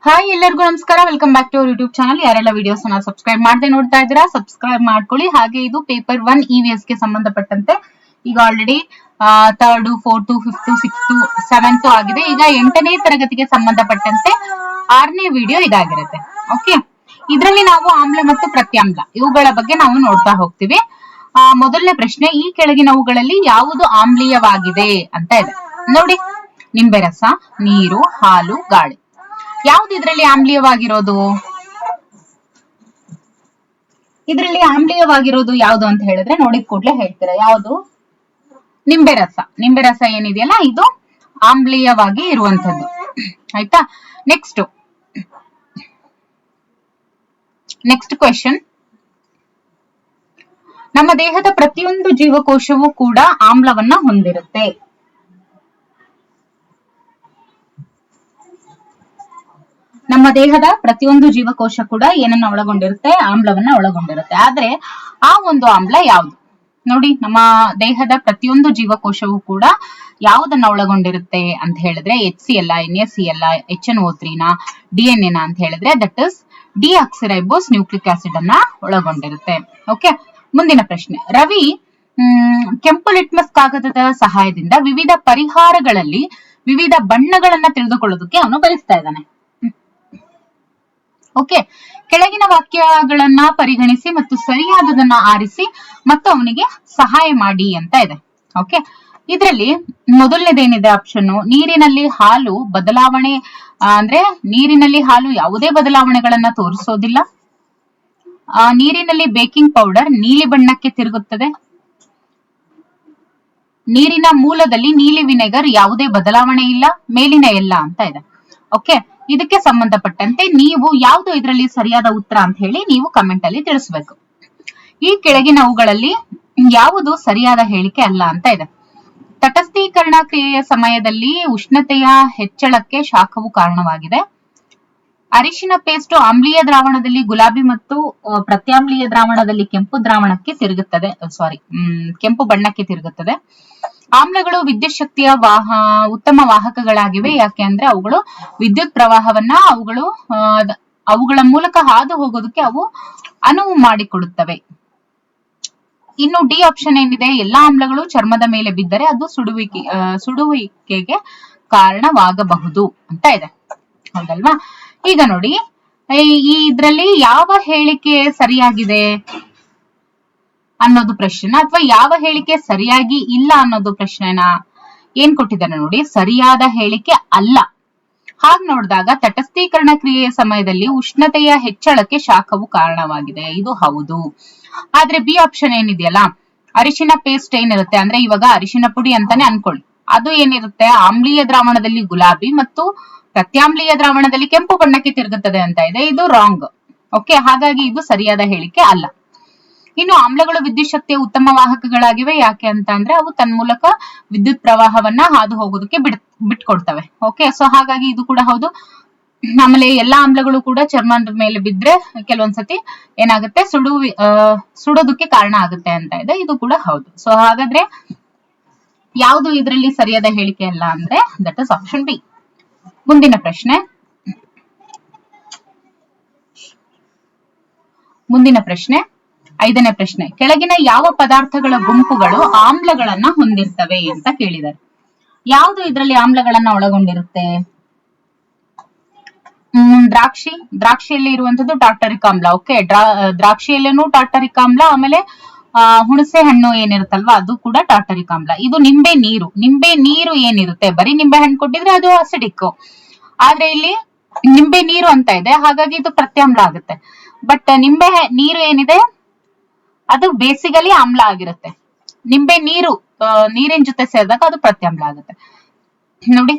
Hi ಎಲ್ಲರಿಗೂ ನಮಸ್ಕಾರ. Welcome back to our YouTube channel. ಯಾರೆಲ್ಲ ವಿಡಿಯೋಸ್ ಅನ್ನ ಸಬ್ಸ್ಕ್ರೈಬ್ ಮಾಡದೆ ನೋಡ್ತಾ ಇದ್ದೀರಾ ಸಬ್ಸ್ಕ್ರೈಬ್ ಮಾಡ್ಕೊಳ್ಳಿ. ಹಾಗೆ ಇದು ಪೇಪರ್ 1 EVS ಗೆ ಸಂಬಂಧಪಟ್ಟಂತೆ ಈಗ already 3rd 4th 5th 6th 7th ಆಗಿದೆ. ಈಗ 8ನೇ ತರಗತಿಗೆ ಸಂಬಂಧಪಟ್ಟಂತೆ 6ನೇ ವಿಡಿಯೋ ಇದಾಗಿರುತ್ತೆ. ಓಕೆ, ಇದರಲ್ಲಿ ನಾವು ಆಮ್ಲ ಮತ್ತು ಪ್ರತ್ಯಾಮ್ಲ ಇವುಗಳ ಬಗ್ಗೆ ನಾವು ನೋಡ್ತಾ ಹೋಗ್ತೀವಿ. ಮೊದಲನೇ ಪ್ರಶ್ನೆ, ಈ ಕೆಳಗಿನವುಗಳಲ್ಲಿ ಯಾವುದು ಆಮ್ಲೀಯವಾಗಿದೆ ಅಂತ ಇದೆ ನೋಡಿ. ನಿಂಬೆ ರಸ, ನೀರು, ಹಾಲು, ಗಾಳಿ. ಯಾವ್ದು ಇದರಲ್ಲಿ ಆಮ್ಲೀಯವಾಗಿರೋದು? ಇದರಲ್ಲಿ ಆಮ್ಲೀಯವಾಗಿರೋದು ಯಾವುದು ಅಂತ ಹೇಳಿದ್ರೆ ನೋಡಿದ ಕೂಡ್ಲೆ ಹೇಳ್ತೀರಾ ಯಾವುದು? ನಿಂಬೆ ರಸ. ನಿಂಬೆ ರಸ ಏನಿದೆಯಲ್ಲ ಇದು ಆಮ್ಲೀಯವಾಗಿ ಇರುವಂತದ್ದು. ಆಯ್ತಾ? ನೆಕ್ಸ್ಟ್ ಕ್ವೆಶ್ಚನ್, ನಮ್ಮ ದೇಹದ ಪ್ರತಿಯೊಂದು ಜೀವಕೋಶವೂ ಕೂಡ ಆಮ್ಲವನ್ನ ಹೊಂದಿರುತ್ತೆ. ನಮ್ಮ ದೇಹದ ಪ್ರತಿಯೊಂದು ಜೀವಕೋಶ ಕೂಡ ಏನನ್ನ ಒಳಗೊಂಡಿರುತ್ತೆ? ಆಮ್ಲವನ್ನ ಒಳಗೊಂಡಿರುತ್ತೆ. ಆದ್ರೆ ಆ ಒಂದು ಆಮ್ಲ ಯಾವುದು ನೋಡಿ? ನಮ್ಮ ದೇಹದ ಪ್ರತಿಯೊಂದು ಜೀವಕೋಶವೂ ಕೂಡ ಯಾವುದನ್ನ ಒಳಗೊಂಡಿರುತ್ತೆ ಅಂತ ಹೇಳಿದ್ರೆ HCl, NaCl, HNO3 DNA ಅಂತ ಹೇಳಿದ್ರೆ that is deoxyribose nucleic acid ಅನ್ನ ಒಳಗೊಂಡಿರುತ್ತೆ. ಓಕೆ, ಮುಂದಿನ ಪ್ರಶ್ನೆ, ರವಿ ಕೆಂಪು ಲಿಟ್ಮಸ್ ಕಾಗದದ ಸಹಾಯದಿಂದ ವಿವಿಧ ಪರಿಹಾರಗಳಲ್ಲಿ ವಿವಿಧ ಬಣ್ಣಗಳನ್ನ ತಿಳಿದುಕೊಳ್ಳೋದಕ್ಕೆ ಅವನು ಬಯಸ್ತಾ ಇದ್ದಾನೆ. ಓಕೆ, ಕೆಳಗಿನ ವಾಕ್ಯಗಳನ್ನ ಪರಿಗಣಿಸಿ ಮತ್ತು ಸರಿಯಾದದನ್ನ ಆರಿಸಿ ಮತ್ತು ಅವನಿಗೆ ಸಹಾಯ ಮಾಡಿ ಅಂತ ಇದೆ. ಓಕೆ, ಇದರಲ್ಲಿ ಮೊದಲನೇದೇನಿದೆ ಆಪ್ಷನ್, ನೀರಿನಲ್ಲಿ ಹಾಲು ಬದಲಾವಣೆ ಅಂದ್ರೆ ನೀರಿನಲ್ಲಿ ಹಾಲು ಯಾವುದೇ ಬದಲಾವಣೆಗಳನ್ನ ತೋರಿಸೋದಿಲ್ಲ. ನೀರಿನಲ್ಲಿ ಬೇಕಿಂಗ್ ಪೌಡರ್ ನೀಲಿ ಬಣ್ಣಕ್ಕೆ ತಿರುಗುತ್ತದೆ. ನೀರಿನ ಮೂಲದಲ್ಲಿ ನೀಲಿ ವಿನೆಗರ್ ಯಾವುದೇ ಬದಲಾವಣೆ ಇಲ್ಲ. ಮೇಲಿನ ಎಲ್ಲ ಅಂತ ಇದೆ. ಓಕೆ, ಇದಕ್ಕೆ ಸಂಬಂಧಪಟ್ಟಂತೆ ನೀವು ಯಾವುದು ಇದರಲ್ಲಿ ಸರಿಯಾದ ಉತ್ತರ ಅಂತ ಹೇಳಿ ನೀವು ಕಮೆಂಟ್ ಅಲ್ಲಿ ತಿಳಿಸಬೇಕು. ಈ ಕೆಳಗಿನವುಗಳಲ್ಲಿ ಯಾವುದು ಸರಿಯಾದ ಹೇಳಿಕೆ ಅಲ್ಲ ಅಂತ ಇದೆ. ತಟಸ್ಥೀಕರಣ ಕ್ರಿಯೆಯ ಸಮಯದಲ್ಲಿ ಉಷ್ಣತೆಯ ಹೆಚ್ಚಳಕ್ಕೆ ಶಾಖವು ಕಾರಣವಾಗಿದೆ. ಅರಿಶಿನ ಪೇಸ್ಟ್ ಆಮ್ಲೀಯ ದ್ರಾವಣದಲ್ಲಿ ಗುಲಾಬಿ ಮತ್ತು ಪ್ರತ್ಯಾಮ್ಲೀಯ ದ್ರಾವಣದಲ್ಲಿ ಕೆಂಪು ದ್ರಾವಣಕ್ಕೆ ತಿರುಗುತ್ತದೆ. ಕೆಂಪು ಬಣ್ಣಕ್ಕೆ ತಿರುಗುತ್ತದೆ. ಆಮ್ಲಗಳು ವಿದ್ಯುತ್ ಶಕ್ತಿಯ ಉತ್ತಮ ವಾಹಕಗಳಾಗಿವೆ. ಯಾಕೆ ಅಂದ್ರೆ ಅವುಗಳು ವಿದ್ಯುತ್ ಪ್ರವಾಹವನ್ನ ಅವುಗಳ ಮೂಲಕ ಹಾದು ಹೋಗೋದಕ್ಕೆ ಅವು ಅನುವು ಮಾಡಿಕೊಡುತ್ತವೆ. ಇನ್ನು ಡಿ ಆಪ್ಷನ್ ಏನಿದೆ, ಎಲ್ಲಾ ಆಮ್ಲಗಳು ಚರ್ಮದ ಮೇಲೆ ಬಿದ್ದರೆ ಅದು ಸುಡುವಿಕೆಗೆ ಕಾರಣವಾಗಬಹುದು ಅಂತ ಇದೆ. ಹೌದಲ್ವಾ? ಈಗ ನೋಡಿ, ಇದ್ರಲ್ಲಿ ಯಾವ ಹೇಳಿಕೆ ಸರಿಯಾಗಿದೆ ಅನ್ನೋದು ಪ್ರಶ್ನೆ, ಅಥವಾ ಯಾವ ಹೇಳಿಕೆ ಸರಿಯಾಗಿ ಇಲ್ಲ ಅನ್ನೋದು ಪ್ರಶ್ನೆನ ಏನ್ ಕೊಟ್ಟಿದ್ದಾರೆ ನೋಡಿ. ಸರಿಯಾದ ಹೇಳಿಕೆ ಅಲ್ಲ. ಹಾಗೆ ನೋಡಿದಾಗ ತಟಸ್ಥೀಕರಣ ಕ್ರಿಯೆಯ ಸಮಯದಲ್ಲಿ ಉಷ್ಣತೆಯ ಹೆಚ್ಚಳಕ್ಕೆ ಶಾಖವು ಕಾರಣವಾಗಿದೆ, ಇದು ಹೌದು. ಆದ್ರೆ ಬಿ ಆಪ್ಷನ್ ಏನಿದೆಯಲ್ಲ, ಅರಿಶಿನ ಪೇಸ್ಟ್ ಏನಿರುತ್ತೆ ಅಂದ್ರೆ ಇವಾಗ ಅರಿಶಿನ ಪುಡಿ ಅಂತಾನೆ ಅನ್ಕೊಳ್ಳಿ, ಅದು ಏನಿರುತ್ತೆ ಆಮ್ಲೀಯ ದ್ರಾವಣದಲ್ಲಿ ಗುಲಾಬಿ ಮತ್ತು ಪ್ರತ್ಯಾಮ್ಲೀಯ ದ್ರಾವಣದಲ್ಲಿ ಕೆಂಪು ಬಣ್ಣಕ್ಕೆ ತಿರುಗುತ್ತದೆ ಅಂತ ಇದೆ. ಇದು ರಾಂಗ್. ಓಕೆ, ಹಾಗಾಗಿ ಇದು ಸರಿಯಾದ ಹೇಳಿಕೆ ಅಲ್ಲ. ಇನ್ನು ಆಮ್ಲಗಳು ವಿದ್ಯುತ್ ಶಕ್ತಿಯ ಉತ್ತಮ ವಾಹಕಗಳಾಗಿವೆ. ಯಾಕೆ ಅಂತ ಅಂದ್ರೆ ಅವು ತನ್ಮೂಲಕ ವಿದ್ಯುತ್ ಪ್ರವಾಹವನ್ನ ಹಾದು ಹೋಗೋದಕ್ಕೆ ಬಿಟ್ಕೊಡ್ತವೆ. ಓಕೆ, ಸೊ ಹಾಗಾಗಿ ಇದು ಕೂಡ ಹೌದು. ಆಮೇಲೆ ಎಲ್ಲಾ ಆಮ್ಲಗಳು ಕೂಡ ಚರ್ಮದ ಮೇಲೆ ಬಿದ್ರೆ ಕೆಲವೊಂದ್ಸತಿ ಏನಾಗುತ್ತೆ, ಸುಡೋದಕ್ಕೆ ಕಾರಣ ಆಗುತ್ತೆ ಅಂತ ಇದೆ. ಇದು ಕೂಡ ಹೌದು. ಸೊ ಹಾಗಾದ್ರೆ ಯಾವುದು ಇದರಲ್ಲಿ ಸರಿಯಾದ ಹೇಳಿಕೆ ಅಲ್ಲ ಅಂದ್ರೆ ದಟ್ ಇಸ್ ಆಪ್ಷನ್ ಬಿ. ಮುಂದಿನ ಪ್ರಶ್ನೆ, 5ನೇ ಪ್ರಶ್ನೆ, ಕೆಳಗಿನ ಯಾವ ಪದಾರ್ಥಗಳ ಗುಂಪುಗಳು ಆಮ್ಲಗಳನ್ನ ಹೊಂದಿರ್ತವೆ ಅಂತ ಕೇಳಿದ್ದಾರೆ. ಯಾವುದು ಇದರಲ್ಲಿ ಆಮ್ಲಗಳನ್ನ ಒಳಗೊಂಡಿರುತ್ತೆ? ದ್ರಾಕ್ಷಿಯಲ್ಲಿ ಇರುವಂತದ್ದು ಟಾರ್ಟರಿಕ್ ಆಮ್ಲ. ಓಕೆ, ದ್ರಾಕ್ಷಿಯಲ್ಲೇನು ಟಾರ್ಟರಿಕ್ ಆಮ್ಲ, ಆಮೇಲೆ ಹುಣಸೆ ಹಣ್ಣು ಏನಿರುತ್ತಲ್ವಾ ಅದು ಕೂಡ ಟಾರ್ಟರಿಕ್ ಆಮ್ಲ. ಇದು ನಿಂಬೆ ನೀರು ಏನಿರುತ್ತೆ, ಬರೀ ನಿಂಬೆ ಹಣ್ಣು ಕೊಟ್ಟಿದ್ರೆ ಅದು ಅಸಿಡಿಕ್. ಆದ್ರೆ ಇಲ್ಲಿ ನಿಂಬೆ ನೀರು ಅಂತ ಇದೆ, ಹಾಗಾಗಿ ಇದು ಪ್ರತ್ಯಾಮ್ಲ ಆಗುತ್ತೆ. ಬಟ್ ನಿಂಬೆ ನೀರು ಏನಿದೆ ಅದು ಬೇಸಿಕಲಿ ಆಮ್ಲ ಆಗಿರುತ್ತೆ. ನಿಂಬೆ ನೀರಿನ ಜೊತೆ ಸೇರಿದಾಗ ಅದು ಪ್ರತ್ಯಾಮ್ಲ ಆಗುತ್ತೆ. ನೋಡಿ,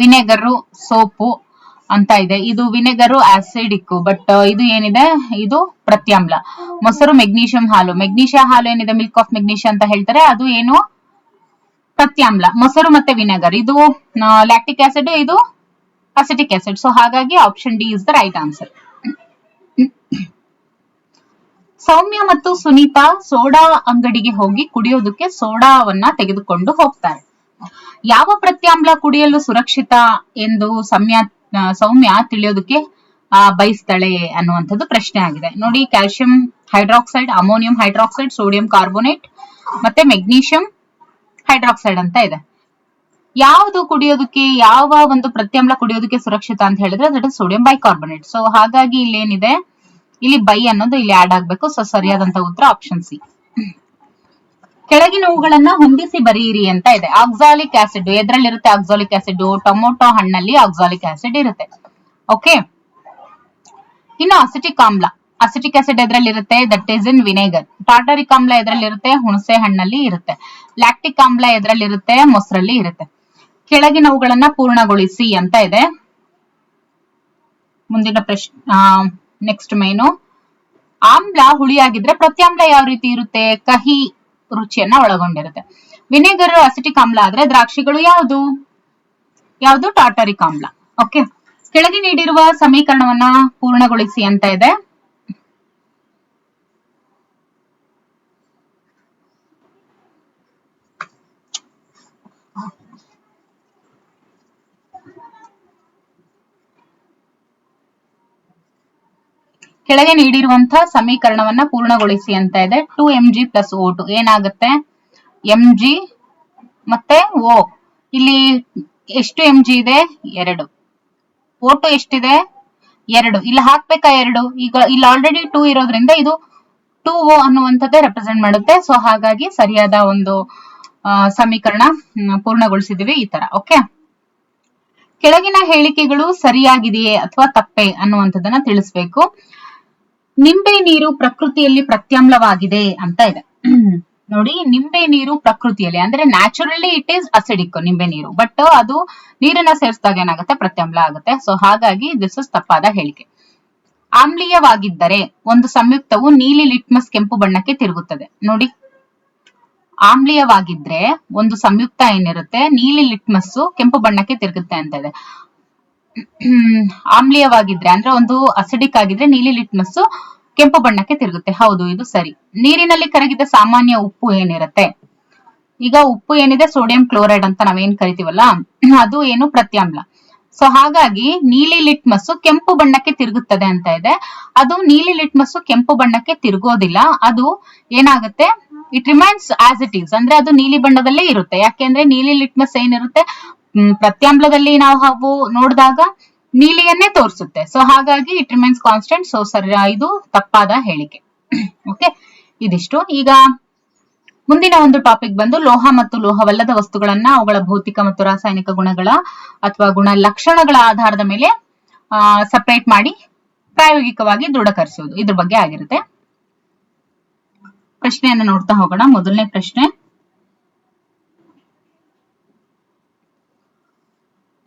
ವಿನೆಗರು ಸೋಪು ಅಂತ ಇದೆ. ಇದು ವಿನೆಗರು ಆಸಿಡಿಕ್, ಬಟ್ ಇದು ಏನಿದೆ ಇದು ಪ್ರತ್ಯಾಮ್ಲ. ಮೊಸರು ಮೆಗ್ನೀಷಿಯಂ ಹಾಲು ಏನಿದೆ ಮಿಲ್ಕ್ ಆಫ್ ಮೆಗ್ನೀಷಿಯಂ ಅಂತ ಹೇಳ್ತಾರೆ, ಅದು ಏನು ಪ್ರತ್ಯಾಮ್ಲ. ಮೊಸರು ಮತ್ತೆ ವಿನೆಗರ್ ಇದು ಲ್ಯಾಕ್ಟಿಕ್ ಆಸಿಡ್, ಇದು ಅಸಿಟಿಕ್ ಆಸಿಡ್. ಸೊ ಹಾಗಾಗಿ option D is the right answer. Soumya ಮತ್ತು ಸುನೀತಾ ಸೋಡಾ ಅಂಗಡಿಗೆ ಹೋಗಿ ಕುಡಿಯೋದಕ್ಕೆ ಸೋಡಾವನ್ನ ತೆಗೆದುಕೊಂಡು ಹೋಗ್ತಾರೆ. ಯಾವ ಪ್ರತ್ಯಾಮ್ಲ ಕುಡಿಯಲು ಸುರಕ್ಷಿತ ಎಂದು ಸೌಮ್ಯ ತಿಳಿಯೋದಕ್ಕೆ ಬಯಸ್ತಾಳೆ ಅನ್ನುವಂಥದ್ದು ಪ್ರಶ್ನೆ ಆಗಿದೆ. ನೋಡಿ, calcium hydroxide, ammonium hydroxide, sodium carbonate ಮತ್ತೆ ಮೆಗ್ನೀಷಿಯಂ ಹೈಡ್ರಾಕ್ಸೈಡ್ ಅಂತ ಇದೆ. ಯಾವುದು ಕುಡಿಯೋದಕ್ಕೆ, ಯಾವ ಒಂದು ಪ್ರತ್ಯಾಮ್ಲ ಕುಡಿಯೋದಕ್ಕೆ ಸುರಕ್ಷಿತ ಅಂತ ಹೇಳಿದ್ರೆ that is sodium bicarbonate. So ಹಾಗಾಗಿ ಇಲ್ಲಿ ಏನಿದೆ, ಇಲ್ಲಿ ಬೈ ಅನ್ನೋದು ಇಲ್ಲಿ ಆಡ್ ಆಗ್ಬೇಕು. ಸೊ ಸರಿಯಾದಂತ ಉತ್ತರ ಆಪ್ಷನ್ ಸಿ. ಕೆಳಗಿನವುಗಳನ್ನ ಹೊಂದಿಸಿ ಬರೆಯಿರಿ ಅಂತ ಇದೆ. ಆಕ್ಸಾಲಿಕ್ ಆಸಿಡ್ ಎದ್ರಲ್ಲಿರುತ್ತೆ? ಆಕ್ಸಾಲಿಕ್ ಆಸಿಡ್ ಟೊಮೊಟೊ ಹಣ್ಣಲ್ಲಿ ಆಕ್ಸಾಲಿಕ್ ಆಸಿಡ್ ಇರುತ್ತೆ. ಓಕೆ, ಇನ್ನು ಅಸಿಟಿಕ್ ಆಮ್ಲ, ಅಸಿಟಿಕ್ ಆಸಿಡ್ ಎದ್ರಲ್ಲಿರುತ್ತೆ? That is in vinegar. Tartaric ಆಮ್ಲ ಎದ್ರಲ್ಲಿರುತ್ತೆ? ಹುಣಸೆ ಹಣ್ಣಲ್ಲಿ ಇರುತ್ತೆ. ಲ್ಯಾಕ್ಟಿಕ್ ಆಮ್ಲ ಎದ್ರಲ್ಲಿರುತ್ತೆ? ಮೊಸರಲ್ಲಿ ಇರುತ್ತೆ. ಕೆಳಗಿನವುಗಳನ್ನ ಪೂರ್ಣಗೊಳಿಸಿ ಅಂತ ಇದೆ. ಮುಂದಿನ ಪ್ರಶ್ನೆ, ನೆಕ್ಸ್ಟ್ ಮೇನು. ಆಮ್ಲ ಹುಳಿಯಾಗಿದ್ರೆ ಪ್ರತ್ಯಾಮ್ಲ ಯಾವ ರೀತಿ ಇರುತ್ತೆ? ಕಹಿ ರುಚಿಯನ್ನ ಒಳಗೊಂಡಿರುತ್ತೆ. ವಿನೆಗರ್ ಅಸಿಟಿಕ್ ಆಮ್ಲ ಆದ್ರೆ ದ್ರಾಕ್ಷಿಗಳು ಯಾವುದು? ಟಾರ್ಟಾರಿಕ್ ಆಮ್ಲ. ಓಕೆ, ಕೆಳಗೆ ನೀಡಿರುವ ಸಮೀಕರಣವನ್ನ ಪೂರ್ಣಗೊಳಿಸಿ ಅಂತ ಇದೆ. ಕೆಳಗೆ ನೀಡಿರುವಂತಹ ಸಮೀಕರಣವನ್ನ ಪೂರ್ಣಗೊಳಿಸಿ ಅಂತ ಇದೆ. 2mg ಪ್ಲಸ್ O2 ಏನಾಗುತ್ತೆ? mg ಮತ್ತೆ O. ಇಲ್ಲಿ ಎಷ್ಟು mg ಇದೆ? 2. O2 ಎಷ್ಟಿದೆ? 2. ಇಲ್ಲಿ ಹಾಕ್ಬೇಕಾ 2? ಈಗ ಇಲ್ಲಿ ಆಲ್ರೆಡಿ 2 ಇರೋದ್ರಿಂದ ಇದು 2O ಅನ್ನುವಂಥದ್ದೇ ರೆಪ್ರೆಸೆಂಟ್ ಮಾಡುತ್ತೆ. ಸೊ ಹಾಗಾಗಿ ಸರಿಯಾದ ಒಂದು ಸಮೀಕರಣ ಪೂರ್ಣಗೊಳಿಸಿದೀವಿ ಈ ತರ. ಓಕೆ, ಕೆಳಗಿನ ಹೇಳಿಕೆಗಳು ಸರಿಯಾಗಿದೆಯೇ ಅಥವಾ ತಪ್ಪೇ ಅನ್ನುವಂಥದ್ದನ್ನ ತಿಳಿಸ್ಬೇಕು. ನಿಂಬೆ ನೀರು ಪ್ರಕೃತಿಯಲ್ಲಿ ಪ್ರತ್ಯಾಮ್ಲವಾಗಿದೆ ಅಂತ ಇದೆ. ನೋಡಿ, ನಿಂಬೆ ನೀರು ಪ್ರಕೃತಿಯಲ್ಲಿ ಅಂದ್ರೆ ನ್ಯಾಚುರಲಿ ಇಟ್ ಈಸ್ ಅಸಿಡಿಕ್ ನಿಂಬೆ ನೀರು, ಬಟ್ ಅದು ನೀರನ್ನ ಸೇರಿಸಿದಾಗ ಏನಾಗುತ್ತೆ? ಪ್ರತ್ಯಾಮ್ಲ ಆಗುತ್ತೆ. ಸೊ ಹಾಗಾಗಿ ದಿಸ್ ಇಸ್ ತಪ್ಪಾದ ಹೇಳಿಕೆ. ಆಮ್ಲೀಯವಾಗಿದ್ದರೆ ಒಂದು ಸಂಯುಕ್ತವು ನೀಲಿ ಲಿಟ್ಮಸ್ ಕೆಂಪು ಬಣ್ಣಕ್ಕೆ ತಿರುಗುತ್ತದೆ. ನೋಡಿ, ಆಮ್ಲೀಯವಾಗಿದ್ರೆ ಒಂದು ಸಂಯುಕ್ತ ಏನಿರುತ್ತೆ? ನೀಲಿ ಲಿಟ್ಮಸ್ ಕೆಂಪು ಬಣ್ಣಕ್ಕೆ ತಿರುಗುತ್ತೆ ಅಂತ ಇದೆ. ಆಮ್ಲೀಯವಾಗಿದ್ರೆ ಅಂದ್ರೆ ಒಂದು ಅಸಿಡಿಕ್ ಆಗಿದ್ರೆ ನೀಲಿ ಲಿಟ್ಮಸ್ ಕೆಂಪು ಬಣ್ಣಕ್ಕೆ ತಿರುಗುತ್ತೆ. ಹೌದು, ಇದು ಸರಿ. ನೀರಿನಲ್ಲಿ ಕರಗಿದ ಸಾಮಾನ್ಯ ಉಪ್ಪು ಏನಿರುತ್ತೆ? ಈಗ ಉಪ್ಪು ಏನಿದೆ ಸೋಡಿಯಂ ಕ್ಲೋರೈಡ್ ಅಂತ ನಾವೇನ್ ಕರಿತೀವಲ್ಲ, ಅದು ಏನು? ಪ್ರತ್ಯಾಮ್ಲ. ಸೊ ಹಾಗಾಗಿ ನೀಲಿ ಲಿಟ್ಮಸ್ ಕೆಂಪು ಬಣ್ಣಕ್ಕೆ ತಿರುಗುತ್ತದೆ ಅಂತ ಇದೆ. ಅದು ನೀಲಿ ಲಿಟ್ಮಸ್ ಕೆಂಪು ಬಣ್ಣಕ್ಕೆ ತಿರುಗೋದಿಲ್ಲ. ಅದು ಏನಾಗುತ್ತೆ? It remains as it is, ಅಂದ್ರೆ ಅದು ನೀಲಿ ಬಣ್ಣದಲ್ಲೇ ಇರುತ್ತೆ. ಯಾಕೆಂದ್ರೆ ನೀಲಿ ಲಿಟ್ಮಸ್ ಏನಿರುತ್ತೆ ಪ್ರತ್ಯಾಮ್ಲದಲ್ಲಿ ನಾವು ನೋಡಿದಾಗ ನೀಲಿಯನ್ನೇ ತೋರಿಸುತ್ತೆ. ಸೊ ಹಾಗಾಗಿ ಇಟ್ ರಿಮೈನ್ಸ್ ಕಾನ್ಸ್ಟೆಂಟ್. ಸೊ ಸರಿ, ಇದು ತಪ್ಪಾದ ಹೇಳಿಕೆ. ಓಕೆ, ಇದಿಷ್ಟು. ಈಗ ಮುಂದಿನ ಒಂದು ಟಾಪಿಕ್ ಬಂದು ಲೋಹ ಮತ್ತು ಲೋಹವಲ್ಲದ ವಸ್ತುಗಳನ್ನ ಅವುಗಳ ಭೌತಿಕ ಮತ್ತು ರಾಸಾಯನಿಕ ಗುಣಗಳ ಅಥವಾ ಗುಣ ಲಕ್ಷಣಗಳ ಆಧಾರದ ಮೇಲೆ ಸಪರೇಟ್ ಮಾಡಿ ಪ್ರಾಯೋಗಿಕವಾಗಿ ದೃಢಕರಿಸುವುದು, ಇದ್ರ ಬಗ್ಗೆ ಆಗಿರುತ್ತೆ. ಪ್ರಶ್ನೆಯನ್ನು ನೋಡ್ತಾ ಹೋಗೋಣ. ಮೊದಲನೇ ಪ್ರಶ್ನೆ,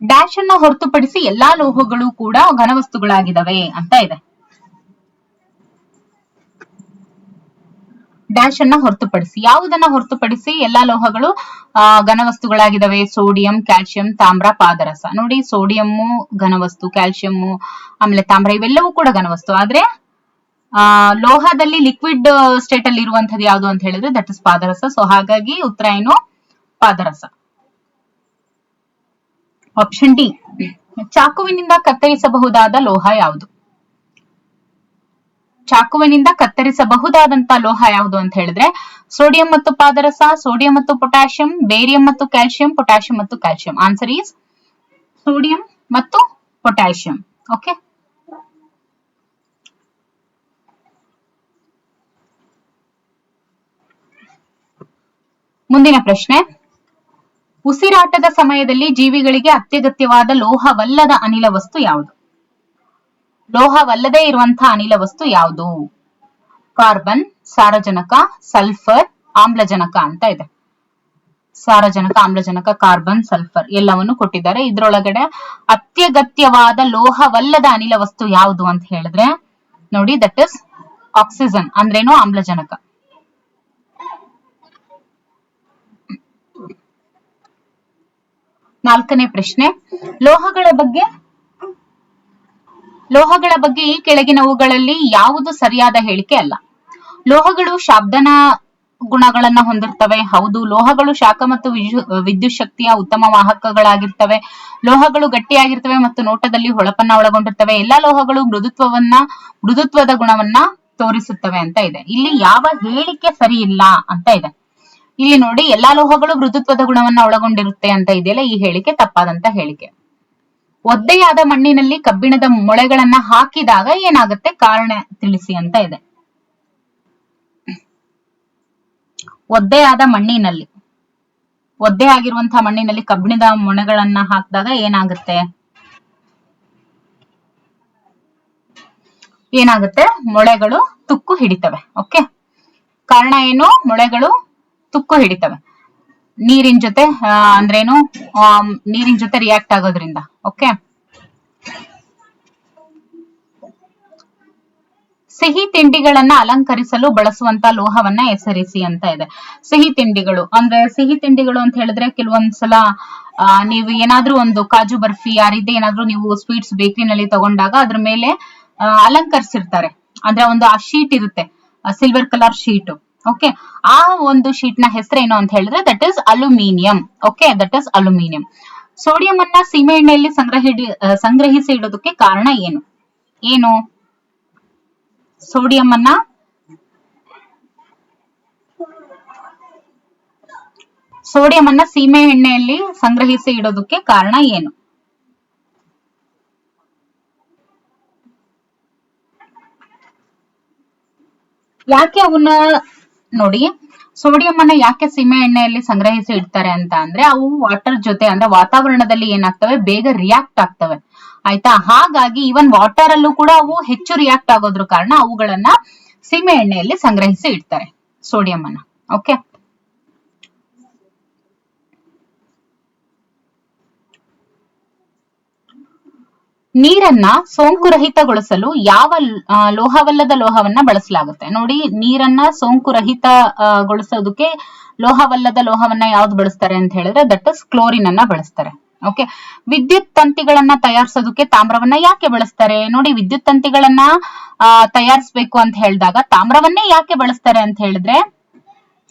ಡ್ಯಾಶ್ ಅನ್ನ ಹೊರತುಪಡಿಸಿ ಎಲ್ಲಾ ಲೋಹಗಳು ಕೂಡ ಘನವಸ್ತುಗಳಾಗಿದ್ದಾವೆ ಅಂತ ಇದೆ. ಡ್ಯಾಶ್ ಅನ್ನ ಹೊರತುಪಡಿಸಿ, ಯಾವುದನ್ನ ಹೊರತುಪಡಿಸಿ ಎಲ್ಲಾ ಲೋಹಗಳು ಘನವಸ್ತುಗಳಾಗಿದ್ದಾವೆ? ಸೋಡಿಯಂ, ಕ್ಯಾಲ್ಸಿಯಂ, ತಾಮ್ರ, ಪಾದರಸ. ನೋಡಿ, ಸೋಡಿಯಮ್ಮು ಘನವಸ್ತು, ಕ್ಯಾಲ್ಸಿಯಮ್ಮು ಆಮೇಲೆ ತಾಮ್ರ ಇವೆಲ್ಲವೂ ಕೂಡ ಘನವಸ್ತು. ಆದ್ರೆ ಲೋಹದಲ್ಲಿ ಲಿಕ್ವಿಡ್ ಸ್ಟೇಟ್ ಅಲ್ಲಿ ಇರುವಂತದ್ದು ಯಾವುದು ಅಂತ ಹೇಳಿದ್ರೆ ದಟ್ ಇಸ್ ಪಾದರಸ. ಸೊ ಹಾಗಾಗಿ ಉತ್ತರ ಏನು? ಪಾದರಸ. Option D. ಚಾಕುವಿನಿಂದ ಕತ್ತರಿಸಬಹುದಾದ ಲೋಹ ಯಾವುದು? ಚಾಕುವಿನಿಂದ ಕತ್ತರಿಸಬಹುದಾದಂತ ಲೋಹ ಯಾವುದು ಅಂತ ಹೇಳಿದ್ರೆ ಸೋಡಿಯಂ ಮತ್ತು ಪಾದರಸ, ಸೋಡಿಯಂ ಮತ್ತು ಪೊಟ್ಯಾಷಿಯಂ, ಬೇರಿಯಂ ಮತ್ತು ಕ್ಯಾಲ್ಸಿಯಂ, ಪೊಟ್ಯಾಷಿಯಂ ಮತ್ತು ಕ್ಯಾಲ್ಸಿಯಂ. ಆನ್ಸರ್ ಈಸ್ ಸೋಡಿಯಂ ಮತ್ತು ಪೊಟ್ಯಾಷಿಯಂ. ಓಕೆ, ಮುಂದಿನ ಪ್ರಶ್ನೆ, ಉಸಿರಾಟದ ಸಮಯದಲ್ಲಿ ಜೀವಿಗಳಿಗೆ ಅತ್ಯಗತ್ಯವಾದ ಲೋಹವಲ್ಲದ ಅನಿಲ ವಸ್ತು ಯಾವುದು? ಲೋಹವಲ್ಲದೆ ಇರುವಂತಹ ಅನಿಲ ವಸ್ತು ಯಾವುದು? ಕಾರ್ಬನ್, ಸಾರಜನಕ, ಸಲ್ಫರ್, ಆಮ್ಲಜನಕ ಅಂತ ಇದೆ. ಸಾರಜನಕ, ಆಮ್ಲಜನಕ, ಕಾರ್ಬನ್, ಸಲ್ಫರ್ ಎಲ್ಲವನ್ನು ಕೊಟ್ಟಿದ್ದಾರೆ. ಇದ್ರೊಳಗಡೆ ಅತ್ಯಗತ್ಯವಾದ ಲೋಹವಲ್ಲದ ಅನಿಲ ವಸ್ತು ಯಾವುದು ಅಂತ ಹೇಳಿದ್ರೆ ನೋಡಿ, ದಟ್ ಇಸ್ ಆಕ್ಸಿಜನ್. ಅಂದ್ರೇನು? ಆಮ್ಲಜನಕ. ನಾಲ್ಕನೇ ಪ್ರಶ್ನೆ, ಲೋಹಗಳ ಬಗ್ಗೆ ಈ ಕೆಳಗಿನವುಗಳಲ್ಲಿ ಯಾವುದು ಸರಿಯಾದ ಹೇಳಿಕೆ ಅಲ್ಲ? ಲೋಹಗಳು ಗುಣಗಳನ್ನ ಹೊಂದಿರ್ತವೆ. ಹೌದು, ಲೋಹಗಳು ಶಾಖ ಮತ್ತು ವಿದ್ಯುತ್ ಶಕ್ತಿಯ ಉತ್ತಮ ವಾಹಕಗಳಾಗಿರ್ತವೆ. ಲೋಹಗಳು ಗಟ್ಟಿಯಾಗಿರ್ತವೆ ಮತ್ತು ನೋಟದಲ್ಲಿ ಹೊಳಪನ್ನ ಒಳಗೊಂಡಿರ್ತವೆ. ಎಲ್ಲಾ ಲೋಹಗಳು ಮೃದುತ್ವದ ಗುಣವನ್ನ ತೋರಿಸುತ್ತವೆ ಅಂತ ಇದೆ. ಇಲ್ಲಿ ಯಾವ ಹೇಳಿಕೆ ಸರಿ ಇಲ್ಲ ಅಂತ ಇದೆ. ಇಲ್ಲಿ ನೋಡಿ, ಎಲ್ಲಾ ಲೋಹಗಳು ಮೃದುತ್ವದ ಗುಣವನ್ನ ಒಳಗೊಂಡಿರುತ್ತೆ ಅಂತ ಇದೆಯಲ್ಲ, ಈ ಹೇಳಿಕೆ ತಪ್ಪಾದಂತ ಹೇಳಿಕೆ. ಒದ್ದೆಯಾದ ಮಣ್ಣಿನಲ್ಲಿ ಕಬ್ಬಿಣದ ಮೊಳೆಗಳನ್ನ ಹಾಕಿದಾಗ ಏನಾಗುತ್ತೆ, ಕಾರಣ ತಿಳಿಸಿ ಅಂತ ಇದೆ. ಒದ್ದೆಯಾದ ಮಣ್ಣಿನಲ್ಲಿ, ಒದ್ದೆ ಆಗಿರುವಂತಹ ಮಣ್ಣಿನಲ್ಲಿ ಕಬ್ಬಿಣದ ಮೊಳೆಗಳನ್ನ ಹಾಕಿದಾಗ ಏನಾಗುತ್ತೆ, ಮೊಳೆಗಳು ತುಕ್ಕು ಹಿಡಿತವೆ. ಓಕೆ, ಕಾರಣ ಏನು? ಮೊಳೆಗಳು ತುಕ್ಕು ಹಿಡಿತವೆ. ನೀರಿನ ಜೊತೆ ಅಂದ್ರೇನು, ನೀರಿನ ಜೊತೆ ರಿಯಾಕ್ಟ್ ಆಗೋದ್ರಿಂದ. ಓಕೆ, ಸಿಹಿ ತಿಂಡಿಗಳನ್ನ ಅಲಂಕರಿಸಲು ಬಳಸುವಂತ ಲೋಹವನ್ನ ಹೆಸರಿಸಿ ಅಂತ ಇದೆ. ಸಿಹಿ ತಿಂಡಿಗಳು ಅಂತ ಹೇಳಿದ್ರೆ ಕೆಲವೊಂದ್ಸಲ ನೀವು ಏನಾದ್ರೂ ಒಂದು ಕಾಜು ಬರ್ಫಿ ಆ ರೀತಿ ಏನಾದ್ರೂ ನೀವು ಸ್ವೀಟ್ಸ್ ಬೇಕರಿನಲ್ಲಿ ತಗೊಂಡಾಗ ಅದ್ರ ಮೇಲೆ ಅಲಂಕರಿಸಿರ್ತಾರೆ. ಅಂದ್ರೆ ಆ ಶೀಟ್ ಇರುತ್ತೆ, ಸಿಲ್ವರ್ ಕಲರ್ ಶೀಟ್. ಓಕೆ, ಆ ಒಂದು ಶೀಟ್ ನ ಹೆಸರೇನು ಅಂತ ಹೇಳಿದ್ರೆ that is aluminium. Okay, that is aluminium. Sodium ಅನ್ನ ಸೀಮೆ ಎಣ್ಣೆಯಲ್ಲಿ ಸಂಗ್ರಹಿಸಿ ಇಡೋದಕ್ಕೆ ಕಾರಣ ಏನು? ಸೋಡಿಯಂ ಅನ್ನ ಸೀಮೆ ಎಣ್ಣೆಯಲ್ಲಿ ಸಂಗ್ರಹಿಸಿ ಇಡೋದಕ್ಕೆ ಕಾರಣ ಏನು? ಯಾಕೆ ಅವನ್ನ ನೋಡಿ, ಸೋಡಿಯಂ ಅನ್ನ ಯಾಕೆ ಸೀಮೆ ಎಣ್ಣೆಯಲ್ಲಿ ಸಂಗ್ರಹಿಸಿ ಇಡ್ತಾರೆ ಅಂತ ಅಂದ್ರೆ ಅವು ವಾಟರ್ ಜೊತೆ ಅಂದ್ರೆ ವಾತಾವರಣದಲ್ಲಿ ಏನಾಗ್ತವೆ, ಬೇಗ ರಿಯಾಕ್ಟ್ ಆಗ್ತವೆ. ಆಯ್ತಾ? ಹಾಗಾಗಿ ಈವನ್ ವಾಟರ್ ಅಲ್ಲೂ ಕೂಡ ಅವು ಹೆಚ್ಚು ರಿಯಾಕ್ಟ್ ಆಗೋದ್ರ ಕಾರಣ ಅವುಗಳನ್ನ ಸೀಮೆ ಎಣ್ಣೆಯಲ್ಲಿ ಸಂಗ್ರಹಿಸಿ ಇಡ್ತಾರೆ, ಸೋಡಿಯಂ ಅನ್ನ. ಓಕೆ, ನೀರನ್ನ ಸೋಂಕುರಹಿತಗೊಳಿಸಲು ಯಾವ ಲೋಹವಲ್ಲದ ಲೋಹವನ್ನ ಬಳಸಲಾಗುತ್ತೆ? ನೋಡಿ, ನೀರನ್ನ ಸೋಂಕುರಹಿತಗೊಳಿಸೋದಕ್ಕೆ ಲೋಹವಲ್ಲದ ಲೋಹವನ್ನ ಯಾವ್ದು ಬಳಸ್ತಾರೆ ಅಂತ ಹೇಳಿದ್ರೆ ದಟ್ ಇಸ್ ಕ್ಲೋರಿನ್ ಅನ್ನ ಬಳಸ್ತಾರೆ. ಓಕೆ, ವಿದ್ಯುತ್ ತಂತಿಗಳನ್ನ ತಯಾರಿಸೋದಕ್ಕೆ ತಾಮ್ರವನ್ನ ಯಾಕೆ ಬಳಸ್ತಾರೆ? ನೋಡಿ, ವಿದ್ಯುತ್ ತಂತಿಗಳನ್ನ ತಯಾರಿಸಬೇಕು ಅಂತ ಹೇಳಿದಾಗ ತಾಮ್ರವನ್ನೇ ಯಾಕೆ ಬಳಸ್ತಾರೆ ಅಂತ ಹೇಳಿದ್ರೆ,